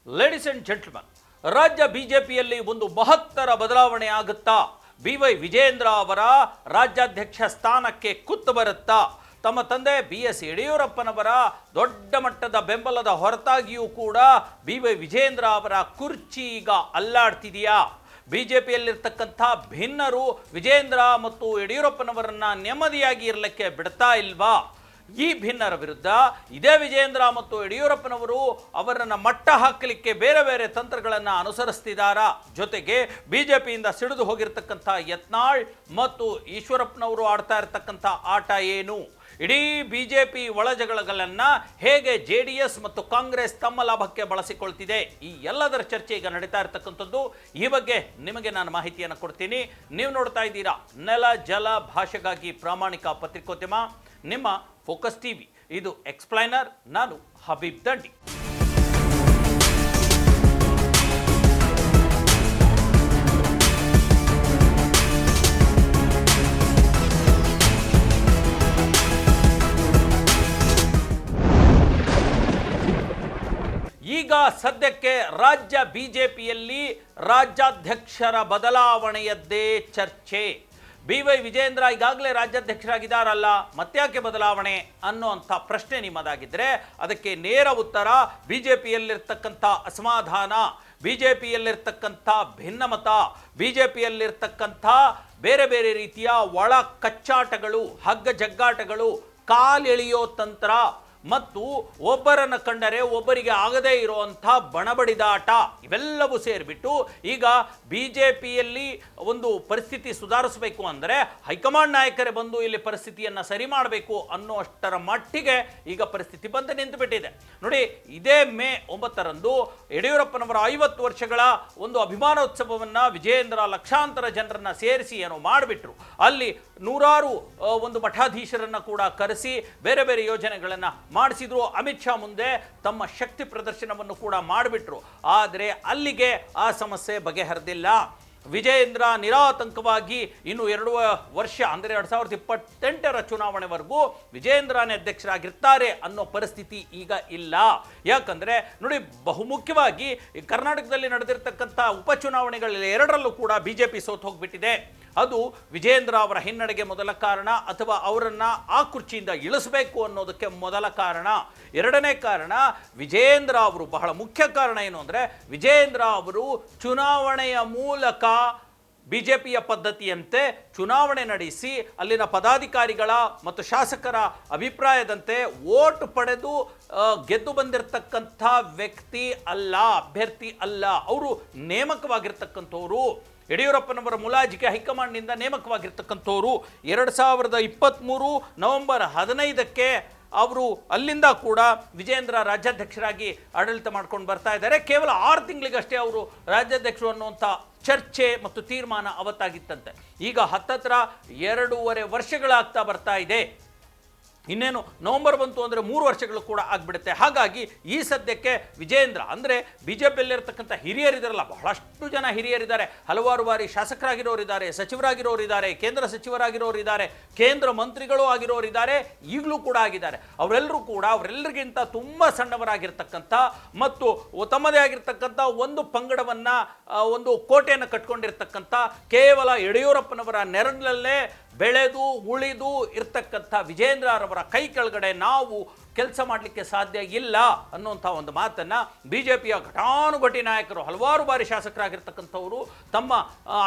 Ladies and gentleman, ರಾಜ್ಯ ಬಿಜೆಪಿಯಲ್ಲಿ ಒಂದು ಮಹತ್ತರ ಬದಲಾವಣೆ ಆಗುತ್ತಾ? BY ವಿಜೇಂದ್ರ ಅವರ ರಾಜ್ಯಾಧ್ಯಕ್ಷ ಸ್ಥಾನಕ್ಕೆ ಕುತ್ತು ಬರುತ್ತಾ? ತಮ್ಮ ತಂದೆ BS ಯಡಿಯೂರಪ್ಪನವರ ದೊಡ್ಡ ಮಟ್ಟದ ಬೆಂಬಲದ ಹೊರತಾಗಿಯೂ ಕೂಡ BY ವಿಜೇಂದ್ರ ಅವರ ಕುರ್ಚಿ ಈಗ ಅಲ್ಲಾಡ್ತಿದೆಯಾ? ಬಿಜೆಪಿಯಲ್ಲಿರ್ತಕ್ಕಂಥ ಭಿನ್ನರು ವಿಜೇಂದ್ರ ಮತ್ತು ಯಡಿಯೂರಪ್ಪನವರನ್ನ ನೆಮ್ಮದಿಯಾಗಿ ಇರಲಿಕ್ಕೆ ಬಿಡ್ತಾ ಇಲ್ವಾ? ಈ ಭಿನ್ನರ ವಿರುದ್ಧ ಇದೇ ವಿಜೇಂದ್ರ ಮತ್ತು ಯಡಿಯೂರಪ್ಪನವರು ಅವರನ್ನು ಮಟ್ಟ ಹಾಕಲಿಕ್ಕೆ ಬೇರೆ ಬೇರೆ ತಂತ್ರಗಳನ್ನು ಅನುಸರಿಸ್ತಿದ್ದಾರಾ? ಜೊತೆಗೆ ಬಿಜೆಪಿಯಿಂದ ಸಿಡಿದು ಹೋಗಿರ್ತಕ್ಕಂಥ ಯತ್ನಾಳ್ ಮತ್ತು ಈಶ್ವರಪ್ಪನವರು ಆಡ್ತಾ ಇರತಕ್ಕಂಥ ಆಟ ಏನು? ಇಡೀ ಬಿಜೆಪಿ ಒಳಜಗಳಗಳನ್ನು ಹೇಗೆ JDS ಮತ್ತು ಕಾಂಗ್ರೆಸ್ ತಮ್ಮ ಲಾಭಕ್ಕೆ ಬಳಸಿಕೊಳ್ತಿದೆ? ಈ ಎಲ್ಲದರ ಚರ್ಚೆ ಈಗ ನಡೀತಾ ಇರತಕ್ಕಂಥದ್ದು. ಈ ಬಗ್ಗೆ ನಿಮಗೆ ನಾನು ಮಾಹಿತಿಯನ್ನು ಕೊಡ್ತೀನಿ. ನೀವು ನೋಡ್ತಾ ಇದ್ದೀರಾ ನೆಲ ಜಲ ಭಾಷೆಗಾಗಿ ಪ್ರಾಮಾಣಿಕ ಪತ್ರಿಕೋದ್ಯಮ, ನಿಮ್ಮ ಫೋಕಸ್ ಟಿವಿ. ಇದು ಎಕ್ಸ್ಪ್ಲೈನರ್. ನಾನು ಹಬೀಬ್ ದಂಡಿ. ಈಗ ಸದ್ಯಕ್ಕೆ ರಾಜ್ಯ ಬಿಜೆಪಿಯಲ್ಲಿ ರಾಜ್ಯಾಧ್ಯಕ್ಷರ ಬದಲಾವಣೆಯದ್ದೇ ಚರ್ಚೆ. BY ವಿಜೇಂದ್ರ ಈಗಾಗಲೇ ರಾಜ್ಯಾಧ್ಯಕ್ಷರಾಗಿದ್ದಾರಲ್ಲ, ಮತ್ತ್ಯಾಕೆ ಬದಲಾವಣೆ ಅನ್ನುವಂಥ ಪ್ರಶ್ನೆ ನಿಮ್ಮದಾಗಿದ್ದರೆ ಅದಕ್ಕೆ ನೇರ ಉತ್ತರ ಬಿಜೆಪಿಯಲ್ಲಿರ್ತಕ್ಕಂಥ ಅಸಮಾಧಾನ, ಬಿಜೆಪಿಯಲ್ಲಿರ್ತಕ್ಕಂಥ ಭಿನ್ನಮತ, ಬಿಜೆಪಿಯಲ್ಲಿರ್ತಕ್ಕಂಥ ಬೇರೆ ಬೇರೆ ರೀತಿಯ ಒಳ ಕಚ್ಚಾಟಗಳು, ಹಗ್ಗ ಜಗ್ಗಾಟಗಳು, ಕಾಲೆಳೆಯೋ ತಂತ್ರ ಮತ್ತು ಒಬ್ಬರನ್ನು ಕಂಡರೆ ಒಬ್ಬರಿಗೆ ಆಗದೇ ಇರುವಂಥ ಬಣಬಡಿದಾಟ ಇವೆಲ್ಲವೂ ಸೇರಿಬಿಟ್ಟು ಈಗ ಬಿಜೆಪಿಯಲ್ಲಿ ಒಂದು ಪರಿಸ್ಥಿತಿ ಸುಧಾರಿಸಬೇಕು ಅಂದರೆ ಹೈಕಮಾಂಡ್ ನಾಯಕರೇ ಬಂದು ಇಲ್ಲಿ ಪರಿಸ್ಥಿತಿಯನ್ನು ಸರಿ ಮಾಡಬೇಕು ಅನ್ನುವಷ್ಟರ ಮಟ್ಟಿಗೆ ಈಗ ಪರಿಸ್ಥಿತಿ ಬಂದು ನಿಂತುಬಿಟ್ಟಿದೆ. ನೋಡಿ, ಇದೇ ಮೇ 9ರಂದು ಯಡಿಯೂರಪ್ಪನವರ 50 ವರ್ಷಗಳ ಒಂದು ಅಭಿಮಾನೋತ್ಸವವನ್ನು ವಿಜೇಂದ್ರ ಲಕ್ಷಾಂತರ ಜನರನ್ನು ಸೇರಿಸಿ ಏನೋ ಮಾಡಿಬಿಟ್ರು. ಅಲ್ಲಿ ನೂರಾರು ಒಂದು ಮಠಾಧೀಶರನ್ನು ಕೂಡ ಕರೆಸಿ ಬೇರೆ ಬೇರೆ ಯೋಜನೆಗಳನ್ನು ಮಾಡಿಸಿದ್ರು. ಅಮಿತ್ ಶಾ ಮುಂದೆ ತಮ್ಮ ಶಕ್ತಿ ಪ್ರದರ್ಶನವನ್ನು ಕೂಡ ಮಾಡಿಬಿಟ್ರು. ಆದರೆ ಅಲ್ಲಿಗೆ ಆ ಸಮಸ್ಯೆ ಬಗೆಹರಿದಿಲ್ಲ. ವಿಜೇಂದ್ರ ನಿರಾತಂಕವಾಗಿ ಇನ್ನು 2 ವರ್ಷ ಅಂದರೆ 2028ರ ಚುನಾವಣೆವರೆಗೂ ವಿಜೇಂದ್ರನೇ ಅಧ್ಯಕ್ಷರಾಗಿರ್ತಾರೆ ಅನ್ನೋ ಪರಿಸ್ಥಿತಿ ಈಗ ಇಲ್ಲ. ಯಾಕಂದರೆ ನೋಡಿ, ಬಹುಮುಖ್ಯವಾಗಿ ಕರ್ನಾಟಕದಲ್ಲಿ ನಡೆದಿರ್ತಕ್ಕಂಥ ಉಪಚುನಾವಣೆಗಳಲ್ಲಿ 2ರಲ್ಲೂ ಕೂಡ ಬಿಜೆಪಿ ಸೋತು ಹೋಗ್ಬಿಟ್ಟಿದೆ. ಅದು ವಿಜೇಂದ್ರ ಅವರ ಹಿನ್ನಡೆಗೆ ಮೊದಲ ಕಾರಣ, ಅಥವಾ ಅವರನ್ನು ಆ ಕುರ್ಚಿಯಿಂದ ಇಳಿಸಬೇಕು ಅನ್ನೋದಕ್ಕೆ ಮೊದಲ ಕಾರಣ. ಎರಡನೇ ಕಾರಣ, ವಿಜೇಂದ್ರ ಅವರು ಬಹಳ ಮುಖ್ಯ ಕಾರಣ ಏನು ಅಂದರೆ, ವಿಜೇಂದ್ರ ಅವರು ಚುನಾವಣೆಯ ಮೂಲಕ ಬಿಜೆಪಿಯ ಪದ್ಧತಿಯಂತೆ ಚುನಾವಣೆ ನಡೆಸಿ ಅಲ್ಲಿನ ಪದಾಧಿಕಾರಿಗಳ ಮತ್ತು ಶಾಸಕರ ಅಭಿಪ್ರಾಯದಂತೆ ವೋಟ್ ಪಡೆದು ಗೆದ್ದು ಬಂದಿರತಕ್ಕಂಥ ವ್ಯಕ್ತಿ ಅಲ್ಲ, ಅಭ್ಯರ್ಥಿ ಅಲ್ಲ. ಅವರು ನೇಮಕವಾಗಿರ್ತಕ್ಕಂಥವ್ರು. ಯಡಿಯೂರಪ್ಪನವರ ಮುಲಾಜಿಗೆ ಹೈಕಮಾಂಡ್ನಿಂದ ನೇಮಕವಾಗಿರ್ತಕ್ಕಂಥವ್ರು. 2023 ನವೆಂಬರ್ 15ಕ್ಕೆ ಅವರು ಅಲ್ಲಿಂದ ಕೂಡ ವಿಜೇಂದ್ರ ರಾಜ್ಯಾಧ್ಯಕ್ಷರಾಗಿ ಆಡಳಿತ ಮಾಡ್ಕೊಂಡು ಬರ್ತಾ ಇದ್ದಾರೆ. ಕೇವಲ 6 ತಿಂಗಳಿಗಷ್ಟೇ ಅವರು ರಾಜ್ಯಾಧ್ಯಕ್ಷರು ಅನ್ನುವಂಥ ಚರ್ಚೆ ಮತ್ತು ತೀರ್ಮಾನ ಅವತ್ತಾಗಿತ್ತಂತೆ. ಈಗ ಹತ್ತತ್ರ 2.5 ವರ್ಷಗಳಾಗ್ತಾ ಬರ್ತಾ ಇದೆ. ಇನ್ನೇನು ನವೆಂಬರ್ ಬಂತು ಅಂದರೆ 3 ವರ್ಷಗಳು ಕೂಡ ಆಗಿಬಿಡುತ್ತೆ. ಹಾಗಾಗಿ ಈ ಸದ್ಯಕ್ಕೆ ವಿಜೇಂದ್ರ ಅಂದರೆ ಬಿಜೆಪಿಯಲ್ಲಿರ್ತಕ್ಕಂಥ ಹಿರಿಯರಿದಾರಲ್ಲ, ಬಹಳಷ್ಟು ಜನ ಹಿರಿಯರಿದ್ದಾರೆ. ಹಲವಾರು ಬಾರಿ ಶಾಸಕರಾಗಿರೋರಿದ್ದಾರೆ, ಸಚಿವರಾಗಿರೋರಿದ್ದಾರೆ, ಕೇಂದ್ರ ಸಚಿವರಾಗಿರೋರಿದ್ದಾರೆ, ಕೇಂದ್ರ ಮಂತ್ರಿಗಳು ಆಗಿರೋರಿದ್ದಾರೆ, ಈಗಲೂ ಕೂಡ ಆಗಿದ್ದಾರೆ. ಅವರೆಲ್ಲರಿಗಿಂತ ತುಂಬ ಸಣ್ಣವರಾಗಿರ್ತಕ್ಕಂಥ ಮತ್ತು ತಮ್ಮದೇ ಆಗಿರ್ತಕ್ಕಂಥ ಒಂದು ಪಂಗಡವನ್ನು, ಒಂದು ಕೋಟೆಯನ್ನು ಕಟ್ಕೊಂಡಿರ್ತಕ್ಕಂಥ, ಕೇವಲ ಯಡಿಯೂರಪ್ಪನವರ ನೆರಳಲ್ಲೇ ಬೆಳೆದು ಉಳಿದು ಇರ್ತಕ್ಕಂಥ ವಿಜೇಂದ್ರರವರ ಕೈ ಕೆಳಗಡೆ ನಾವು ಕೆಲಸ ಮಾಡಲಿಕ್ಕೆ ಸಾಧ್ಯ ಇಲ್ಲ ಅನ್ನುವಂಥ ಒಂದು ಮಾತನ್ನು ಬಿಜೆಪಿಯ ಘಟಾನುಘಟಿ ನಾಯಕರು, ಹಲವಾರು ಬಾರಿ ಶಾಸಕರಾಗಿರ್ತಕ್ಕಂಥವರು ತಮ್ಮ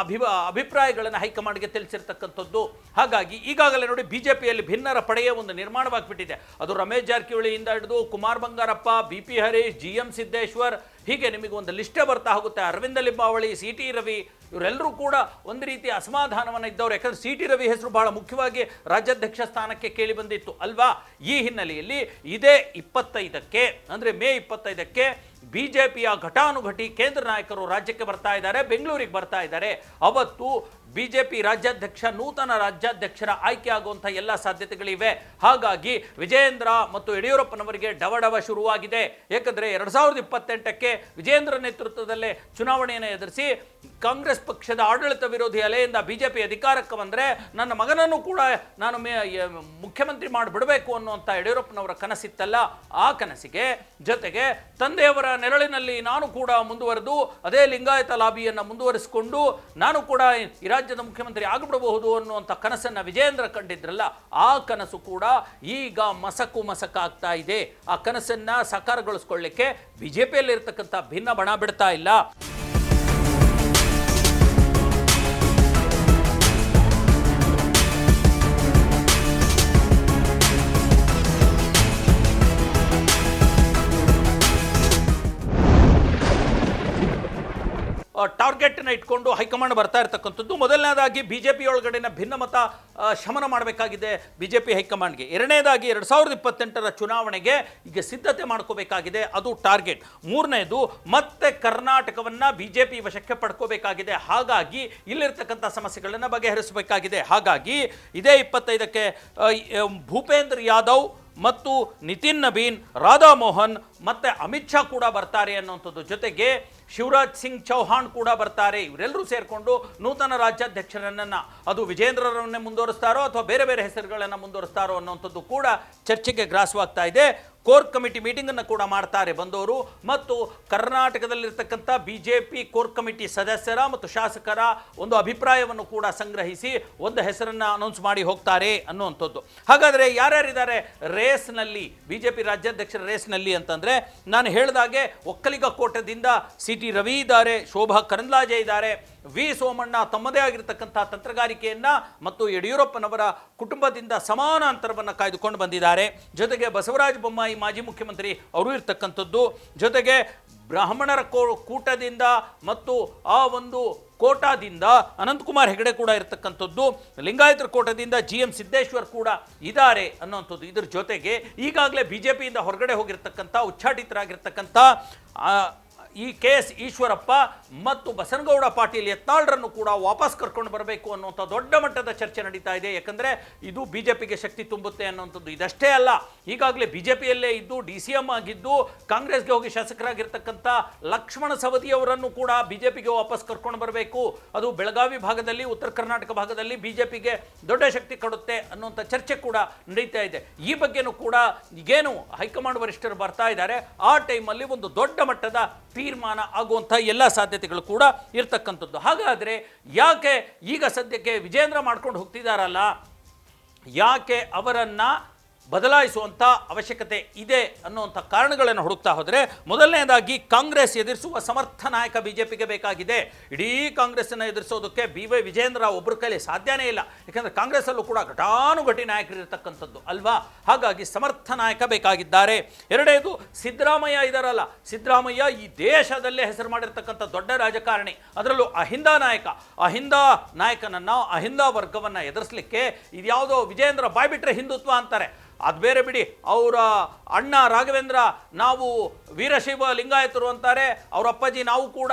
ಅಭಿಪ್ರಾಯಗಳನ್ನು ಹೈಕಮಾಂಡ್ಗೆ ತಿಳಿಸಿರ್ತಕ್ಕಂಥದ್ದು. ಹಾಗಾಗಿ ಈಗಾಗಲೇ ನೋಡಿ, ಬಿಜೆಪಿಯಲ್ಲಿ ಭಿನ್ನರ ಪಡೆಯ ಒಂದು ನಿರ್ಮಾಣವಾಗಿಬಿಟ್ಟಿದೆ. ಅದು ರಮೇಶ್ ಜಾರಕಿಹೊಳಿಯಿಂದ ಹಿಡಿದು ಕುಮಾರ್ ಬಂಗಾರಪ್ಪ, BP ಹರೀಶ್, GM ಸಿದ್ದೇಶ್ವರ್, ಹೀಗೆ ನಿಮಗೆ ಒಂದು ಲಿಸ್ಟೇ ಬರ್ತಾ ಹೋಗುತ್ತೆ. ಅರವಿಂದ ಲಿಂಬಾವಳಿ, CT ರವಿ, ಇವರೆಲ್ಲರೂ ಕೂಡ ಒಂದು ರೀತಿಯ ಅಸಮಾಧಾನವನ್ನು ಇದ್ದವರು. ಯಾಕಂದರೆ CT ರವಿ ಹೆಸರು ಬಹಳ ಮುಖ್ಯವಾಗಿ ರಾಜ್ಯಾಧ್ಯಕ್ಷ ಸ್ಥಾನಕ್ಕೆ ಕೇಳಿ ಬಂದಿತ್ತು ಅಲ್ವಾ? ಈ ಹಿನ್ನೆಲೆಯಲ್ಲಿ ಇದೇ 25ಕ್ಕೆ ಅಂದರೆ ಮೇ 25ಕ್ಕೆ ಬಿಜೆಪಿಯ ಘಟಾನುಘಟಿ ಕೇಂದ್ರ ನಾಯಕರು ರಾಜ್ಯಕ್ಕೆ ಬರ್ತಾ ಇದ್ದಾರೆ, ಬೆಂಗಳೂರಿಗೆ ಬರ್ತಾ ಇದ್ದಾರೆ. ಅವತ್ತು ಬಿಜೆಪಿ ರಾಜ್ಯಾಧ್ಯಕ್ಷ ನೂತನ ರಾಜ್ಯಾಧ್ಯಕ್ಷರ ಆಯ್ಕೆ ಆಗುವಂಥ ಎಲ್ಲ ಸಾಧ್ಯತೆಗಳಿವೆ. ಹಾಗಾಗಿ ವಿಜಯೇಂದ್ರ ಮತ್ತು ಯಡಿಯೂರಪ್ಪನವರಿಗೆ ಡವಡವ ಶುರುವಾಗಿದೆ. ಏಕೆಂದರೆ 2028ಕ್ಕೆ ವಿಜಯೇಂದ್ರ ನೇತೃತ್ವದಲ್ಲೇ ಚುನಾವಣೆಯನ್ನು ಎದುರಿಸಿ ಕಾಂಗ್ರೆಸ್ ಪಕ್ಷದ ಆಡಳಿತ ವಿರೋಧಿ ಅಲೆಯಿಂದ ಬಿಜೆಪಿ ಅಧಿಕಾರಕ್ಕೆ ಬಂದರೆ ನನ್ನ ಮಗನನ್ನು ಕೂಡ ನಾನು ಮುಖ್ಯಮಂತ್ರಿ ಮಾಡಿಬಿಡಬೇಕು ಅನ್ನುವಂಥ ಯಡಿಯೂರಪ್ಪನವರ ಕನಸಿತ್ತಲ್ಲ, ಆ ಕನಸಿಗೆ ಜೊತೆಗೆ ತಂದೆಯವರ ನೆರಳಿನಲ್ಲಿ ನಾನು ಕೂಡ ಮುಂದುವರೆದು ಅದೇ ಲಿಂಗಾಯತ ಲಾಬಿಯನ್ನು ಮುಂದುವರಿಸಿಕೊಂಡು ನಾನು ಕೂಡ ಈ ರಾಜ್ಯದ ಮುಖ್ಯಮಂತ್ರಿ ಆಗಿಬಿಡಬಹುದು ಅನ್ನುವಂಥ ಕನಸನ್ನು ವಿಜಯೇಂದ್ರ ಕಂಡಿದ್ರಲ್ಲ, ಆ ಕನಸು ಕೂಡ ಈಗ ಮಸಕಾಗ್ತಾ ಇದೆ. ಆ ಕನಸನ್ನು ಸಾಕಾರಗೊಳಿಸ್ಕೊಳ್ಳಿಕ್ಕೆ ಬಿಜೆಪಿಯಲ್ಲಿ ಇರ್ತಕ್ಕಂಥ ಭಿನ್ನ ಬಣ ಬಿಡ್ತಾ ಇಲ್ಲ. ಟಾರ್ಗೆಟ್ನ ಇಟ್ಕೊಂಡು ಹೈಕಮಾಂಡ್ ಬರ್ತಾ ಇರ್ತಕ್ಕಂಥದ್ದು. ಮೊದಲನೇದಾಗಿ ಬಿಜೆಪಿ ಒಳಗಡೆನ ಭಿನ್ನಮತ ಶಮನ ಮಾಡಬೇಕಾಗಿದೆ ಬಿಜೆಪಿ ಹೈಕಮಾಂಡ್ಗೆ. ಎರಡನೇದಾಗಿ 2028ರ ಚುನಾವಣೆಗೆ ಈಗ ಸಿದ್ಧತೆ ಮಾಡ್ಕೋಬೇಕಾಗಿದೆ, ಅದು ಟಾರ್ಗೆಟ್. ಮೂರನೇದು ಮತ್ತೆ ಕರ್ನಾಟಕವನ್ನು ಬಿಜೆಪಿ ವಶಕ್ಕೆ ಪಡ್ಕೋಬೇಕಾಗಿದೆ. ಹಾಗಾಗಿ ಇಲ್ಲಿರ್ತಕ್ಕಂಥ ಸಮಸ್ಯೆಗಳನ್ನು ಬಗೆಹರಿಸಬೇಕಾಗಿದೆ. ಹಾಗಾಗಿ ಇದೇ 25ಕ್ಕೆ ಭೂಪೇಂದ್ರ ಯಾದವ್ ಮತ್ತು ನಿತಿನ್ ನಬೀನ್, ರಾಧಾ ಮೋಹನ್ ಮತ್ತು ಅಮಿತ್ ಶಾ ಕೂಡ ಬರ್ತಾರೆ ಅನ್ನುವಂಥದ್ದು. ಜೊತೆಗೆ ಶಿವರಾಜ್ ಸಿಂಗ್ ಚೌಹಾಣ್ ಕೂಡ ಬರ್ತಾರೆ. ಇವರೆಲ್ಲರೂ ಸೇರಿಕೊಂಡು ನೂತನ ರಾಜ್ಯಾಧ್ಯಕ್ಷರನ್ನು ಅದು ವಿಜೇಂದ್ರರನ್ನೇ ಮುಂದುವರಿಸ್ತಾರೋ ಅಥವಾ ಬೇರೆ ಬೇರೆ ಹೆಸರುಗಳನ್ನು ಮುಂದುವರಿಸ್ತಾರೋ ಅನ್ನುವಂಥದ್ದು ಕೂಡ ಚರ್ಚೆಗೆ ಗ್ರಾಸವಾಗ್ತಾ ಇದೆ. ಕೋರ್ ಕಮಿಟಿ ಮೀಟಿಂಗನ್ನು ಕೂಡ ಮಾಡ್ತಾರೆ ಬಂದವರು, ಮತ್ತು ಕರ್ನಾಟಕದಲ್ಲಿರ್ತಕ್ಕಂಥ ಬಿಜೆಪಿ ಕೋರ್ ಕಮಿಟಿ ಸದಸ್ಯರ ಮತ್ತು ಶಾಸಕರ ಒಂದು ಅಭಿಪ್ರಾಯವನ್ನು ಕೂಡ ಸಂಗ್ರಹಿಸಿ ಒಂದು ಹೆಸರನ್ನು ಅನೌನ್ಸ್ ಮಾಡಿ ಹೋಗ್ತಾರೆ ಅನ್ನುವಂಥದ್ದು. ಹಾಗಾದರೆ ಯಾರ್ಯಾರಿದ್ದಾರೆ ರೇಸ್ನಲ್ಲಿ, ಬಿಜೆಪಿ ರಾಜ್ಯಾಧ್ಯಕ್ಷರ ರೇಸ್ನಲ್ಲಿ ಅಂತಂದರೆ, ನಾನು ಹೇಳಿದಾಗೆ ಒಕ್ಕಲಿಗ ಕೋಟದಿಂದ ಸಿ ಟಿ ರವಿ ಇದ್ದಾರೆ, ಶೋಭಾ ಕರಂದ್ಲಾಜೆ ಇದ್ದಾರೆ, ವಿ ಸೋಮಣ್ಣ ತಮ್ಮದೇ ಆಗಿರತಕ್ಕಂಥ ತಂತ್ರಗಾರಿಕೆಯನ್ನು ಮತ್ತು ಯಡಿಯೂರಪ್ಪನವರ ಕುಟುಂಬದಿಂದ ಸಮಾನ ಅಂತರವನ್ನು ಕಾಯ್ದುಕೊಂಡು ಬಂದಿದ್ದಾರೆ. ಜೊತೆಗೆ ಬಸವರಾಜ ಬೊಮ್ಮಾಯಿ ಮಾಜಿ ಮುಖ್ಯಮಂತ್ರಿ ಅವರು ಇರ್ತಕ್ಕಂಥದ್ದು. ಜೊತೆಗೆ ಬ್ರಾಹ್ಮಣರ ಕೂಟದಿಂದ ಮತ್ತು ಆ ಒಂದು ಕೋಟಾದಿಂದ ಅನಂತಕುಮಾರ್ ಹೆಗಡೆ ಕೂಡ ಇರತಕ್ಕಂಥದ್ದು. ಲಿಂಗಾಯತರ ಕೋಟದಿಂದ GM ಸಿದ್ದೇಶ್ವರ್ ಕೂಡ ಇದ್ದಾರೆ ಅನ್ನೋಂಥದ್ದು. ಇದರ ಜೊತೆಗೆ ಈಗಾಗಲೇ ಬಿಜೆಪಿಯಿಂದ ಹೊರಗಡೆ ಹೋಗಿರ್ತಕ್ಕಂಥ ಉಚ್ಚಾಟಿತರಾಗಿರ್ತಕ್ಕಂಥ ಈ KS ಈಶ್ವರಪ್ಪ ಮತ್ತು ಬಸನಗೌಡ ಪಾಟೀಲ್ ಯತ್ನಾಳ್ರನ್ನು ಕೂಡ ವಾಪಸ್ ಕರ್ಕೊಂಡು ಬರಬೇಕು ಅನ್ನುವಂಥ ದೊಡ್ಡ ಮಟ್ಟದ ಚರ್ಚೆ ನಡೀತಾ ಇದೆ. ಯಾಕಂದರೆ ಇದು ಬಿಜೆಪಿಗೆ ಶಕ್ತಿ ತುಂಬುತ್ತೆ ಅನ್ನುವಂಥದ್ದು. ಇದಷ್ಟೇ ಅಲ್ಲ, ಈಗಾಗಲೇ ಬಿಜೆಪಿಯಲ್ಲೇ ಇದ್ದು DCM ಆಗಿದ್ದು ಕಾಂಗ್ರೆಸ್ಗೆ ಹೋಗಿ ಶಾಸಕರಾಗಿರ್ತಕ್ಕಂಥ ಲಕ್ಷ್ಮಣ ಸವದಿಯವರನ್ನು ಕೂಡ ಬಿಜೆಪಿಗೆ ವಾಪಸ್ ಕರ್ಕೊಂಡು ಬರಬೇಕು. ಅದು ಬೆಳಗಾವಿ ಭಾಗದಲ್ಲಿ, ಉತ್ತರ ಕರ್ನಾಟಕ ಭಾಗದಲ್ಲಿ ಬಿಜೆಪಿಗೆ ದೊಡ್ಡ ಶಕ್ತಿ ಕೊಡುತ್ತೆ ಅನ್ನುವಂಥ ಚರ್ಚೆ ಕೂಡ ನಡೀತಾ ಇದೆ. ಈ ಬಗ್ಗೆನೂ ಕೂಡ ಈಗೇನು ಹೈಕಮಾಂಡ್ ವರಿಷ್ಠರು ಬರ್ತಾ ಇದ್ದಾರೆ, ಆ ಟೈಮಲ್ಲಿ ಒಂದು ದೊಡ್ಡ ಮಟ್ಟದ ತೀರ್ಮಾನ ಆಗುವಂಥ ಎಲ್ಲ ಸಾಧ್ಯತೆಗಳು ಕೂಡ ಇರ್ತಕ್ಕಂಥದ್ದು. ಹಾಗಾದರೆ ಯಾಕೆ ಈಗ ಸದ್ಯಕ್ಕೆ ವಿಜೇಂದ್ರ ಮಾಡ್ಕೊಂಡು ಹೋಗ್ತಿದ್ದಾರಲ್ಲ, ಯಾಕೆ ಅವರನ್ನು ಬದಲಾಯಿಸುವಂಥ ಅವಶ್ಯಕತೆ ಇದೆ ಅನ್ನುವಂಥ ಕಾರಣಗಳನ್ನು ಹುಡುಕ್ತಾ ಹೋದರೆ, ಮೊದಲನೇದಾಗಿ ಕಾಂಗ್ರೆಸ್ ಎದುರಿಸುವ ಸಮರ್ಥ ನಾಯಕ ಬಿಜೆಪಿಗೆ ಬೇಕಾಗಿದೆ. ಇಡೀ ಕಾಂಗ್ರೆಸ್ಸನ್ನು ಎದುರಿಸೋದಕ್ಕೆ BY ವಿಜೇಂದ್ರ ಒಬ್ಬರ ಕೈಲಿ ಸಾಧ್ಯನೇ ಇಲ್ಲ. ಯಾಕೆಂದರೆ ಕಾಂಗ್ರೆಸ್ಸಲ್ಲೂ ಕೂಡ ಘಟಾನುಘಟಿ ನಾಯಕರು ಇರತಕ್ಕಂಥದ್ದು ಅಲ್ವಾ. ಹಾಗಾಗಿ ಸಮರ್ಥ ನಾಯಕ ಬೇಕಾಗಿದ್ದಾರೆ. ಎರಡನೇದು ಸಿದ್ದರಾಮಯ್ಯ ಇದ್ದಾರಲ್ಲ, ಸಿದ್ದರಾಮಯ್ಯ ಈ ದೇಶದಲ್ಲೇ ಹೆಸರು ಮಾಡಿರ್ತಕ್ಕಂಥ ದೊಡ್ಡ ರಾಜಕಾರಣಿ, ಅದರಲ್ಲೂ ಅಹಿಂದ ನಾಯಕನನ್ನು, ಅಹಿಂದ ವರ್ಗವನ್ನು ಎದುರಿಸಲಿಕ್ಕೆ ಇದ್ಯಾವುದೋ ವಿಜೇಂದ್ರ ಬಾಯ್ಬಿಟ್ರೆ ಹಿಂದುತ್ವ ಅಂತಾರೆ, ಅದು ಬೇರೆ ಬಿಡಿ. ಅವರ ಅಣ್ಣ ರಾಘವೇಂದ್ರ ನಾವು ವೀರಶೈವ ಲಿಂಗಾಯತರು ಅಂತಾರೆ, ಅವರ ಅಪ್ಪಾಜಿ ನಾವು ಕೂಡ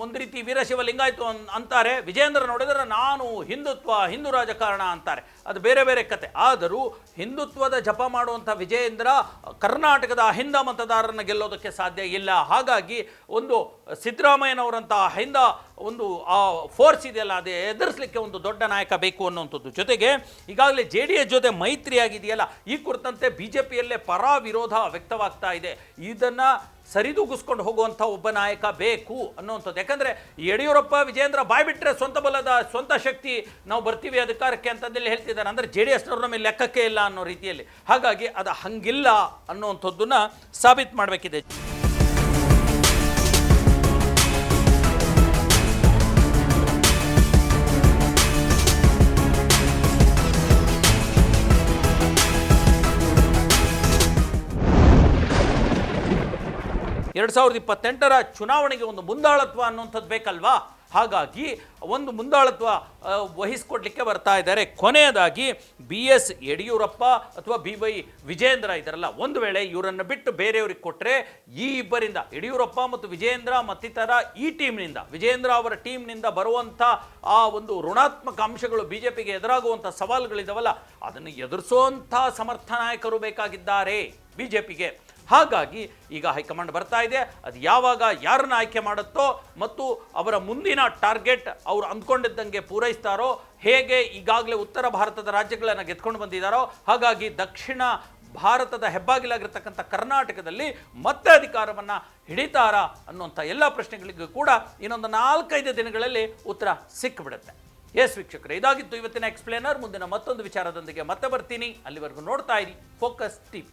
ಒಂದು ರೀತಿ ವೀರಶೈವ ಲಿಂಗಾಯತು ಅಂತಾರೆ. ವಿಜೇಂದ್ರ ನೋಡಿದರೆ ನಾನು ಹಿಂದೂ ರಾಜಕಾರಣ ಅಂತಾರೆ. ಅದು ಬೇರೆ ಬೇರೆ ಕತೆ. ಆದರೂ ಹಿಂದುತ್ವದ ಜಪ ಮಾಡುವಂಥ ವಿಜೇಂದ್ರ ಕರ್ನಾಟಕದ ಅಹಿಂದ ಮತದಾರರನ್ನು ಗೆಲ್ಲೋದಕ್ಕೆ ಸಾಧ್ಯ ಇಲ್ಲ. ಹಾಗಾಗಿ ಒಂದು ಸಿದ್ದರಾಮಯ್ಯನವರಂಥ ಅಹಿಂದ ಒಂದು ಆ ಫೋರ್ಸ್ ಇದೆಯಲ್ಲ, ಅದೇ ಎದುರಿಸಲಿಕ್ಕೆ ಒಂದು ದೊಡ್ಡ ನಾಯಕ ಬೇಕು ಅನ್ನುವಂಥದ್ದು. ಜೊತೆಗೆ ಈಗಾಗಲೇ JDS ಜೊತೆ ಮೈತ್ರಿ ಆಗಿದೆಯಲ್ಲ, ಈ ಕುರಿತಂತೆ ಬಿಜೆಪಿಯಲ್ಲೇ ಪರ ವಿರೋಧ ವ್ಯಕ್ತವಾಗ್ತಾ ಇದೆ. ಇದನ್ನು ಸರಿದೂಗಿಸ್ಕೊಂಡು ಹೋಗುವಂಥ ಒಬ್ಬ ನಾಯಕ ಬೇಕು ಅನ್ನುವಂಥದ್ದು. ಯಾಕಂದರೆ ಯಡಿಯೂರಪ್ಪ ವಿಜೇಂದ್ರ ಬಾಯ್ಬಿಟ್ರೆ ಸ್ವಂತ ಶಕ್ತಿ ನಾವು ಬರ್ತೀವಿ ಅಧಿಕಾರಕ್ಕೆ ಅಂತಂದೇಳಿ ಹೇಳ್ತಿದ್ದಾರೆ. ಅಂದರೆ JDSನವ್ರ ನಮಗೆ ಲೆಕ್ಕಕ್ಕೆ ಇಲ್ಲ ಅನ್ನೋ ರೀತಿಯಲ್ಲಿ. ಹಾಗಾಗಿ ಅದು ಹಂಗಿಲ್ಲ ಅನ್ನುವಂಥದ್ದನ್ನು ಸಾಬೀತು ಮಾಡಬೇಕಿದೆ. 2028ರ ಚುನಾವಣೆಗೆ ಒಂದು ಮುಂದಾಳತ್ವ ಅನ್ನುವಂಥದ್ದು ಬೇಕಲ್ವಾ. ಹಾಗಾಗಿ ಒಂದು ಮುಂದಾಳತ್ವ ವಹಿಸ್ಕೊಡ್ಲಿಕ್ಕೆ ಬರ್ತಾ ಇದ್ದಾರೆ. ಕೊನೆಯದಾಗಿ BS ಯಡಿಯೂರಪ್ಪ ಅಥವಾ BY ವಿಜೇಂದ್ರ ಇದ್ದಾರಲ್ಲ, ಒಂದು ವೇಳೆ ಇವರನ್ನು ಬಿಟ್ಟು ಬೇರೆಯವ್ರಿಗೆ ಕೊಟ್ಟರೆ ಈ ಇಬ್ಬರಿಂದ ಯಡಿಯೂರಪ್ಪ ಮತ್ತು ವಿಜೇಂದ್ರ ಮತ್ತಿತರ ಈ ಟೀಮ್ನಿಂದ, ವಿಜೇಂದ್ರ ಅವರ ಟೀಮ್ನಿಂದ ಬರುವಂಥ ಆ ಒಂದು ಋಣಾತ್ಮಕ ಅಂಶಗಳು, BJPಗೆ ಎದುರಾಗುವಂಥ ಸವಾಲುಗಳಿದಾವಲ್ಲ, ಅದನ್ನು ಎದುರಿಸುವಂಥ ಸಮರ್ಥ ನಾಯಕರು ಬೇಕಾಗಿದ್ದಾರೆ BJPಗೆ. ಹಾಗಾಗಿ ಈಗ ಹೈಕಮಾಂಡ್ ಬರ್ತಾ ಇದೆ, ಅದು ಯಾವಾಗ ಯಾರನ್ನ ಆಯ್ಕೆ ಮಾಡುತ್ತೋ ಮತ್ತು ಅವರ ಮುಂದಿನ ಟಾರ್ಗೆಟ್ ಅವರು ಅಂದ್ಕೊಂಡಿದ್ದಂಗೆ ಪೂರೈಸ್ತಾರೋ, ಹೇಗೆ ಈಗಾಗಲೇ ಉತ್ತರ ಭಾರತದ ರಾಜ್ಯಗಳನ್ನು ಗೆದ್ಕೊಂಡು ಬಂದಿದ್ದಾರೋ, ಹಾಗಾಗಿ ದಕ್ಷಿಣ ಭಾರತದ ಹೆಬ್ಬಾಗಿಲಾಗಿರ್ತಕ್ಕಂಥ ಕರ್ನಾಟಕದಲ್ಲಿ ಮತ್ತೆ ಅಧಿಕಾರವನ್ನು ಹಿಡಿತಾರಾ ಅನ್ನುವಂಥ ಎಲ್ಲ ಪ್ರಶ್ನೆಗಳಿಗೂ ಕೂಡ ಇನ್ನೊಂದು 4-5 ದಿನಗಳಲ್ಲಿ ಉತ್ತರ ಸಿಕ್ಕಿಬಿಡುತ್ತೆ. ಎಸ್ ವೀಕ್ಷಕರೇ, ಇದಾಗಿತ್ತು ಇವತ್ತಿನ ಎಕ್ಸ್ಪ್ಲೇನರ್. ಮುಂದಿನ ಮತ್ತೊಂದು ವಿಚಾರದೊಂದಿಗೆ ಮತ್ತೆ ಬರ್ತೀನಿ. ಅಲ್ಲಿವರೆಗೂ ನೋಡ್ತಾ ಇರಿ ಫೋಕಸ್ ಟಿವಿ.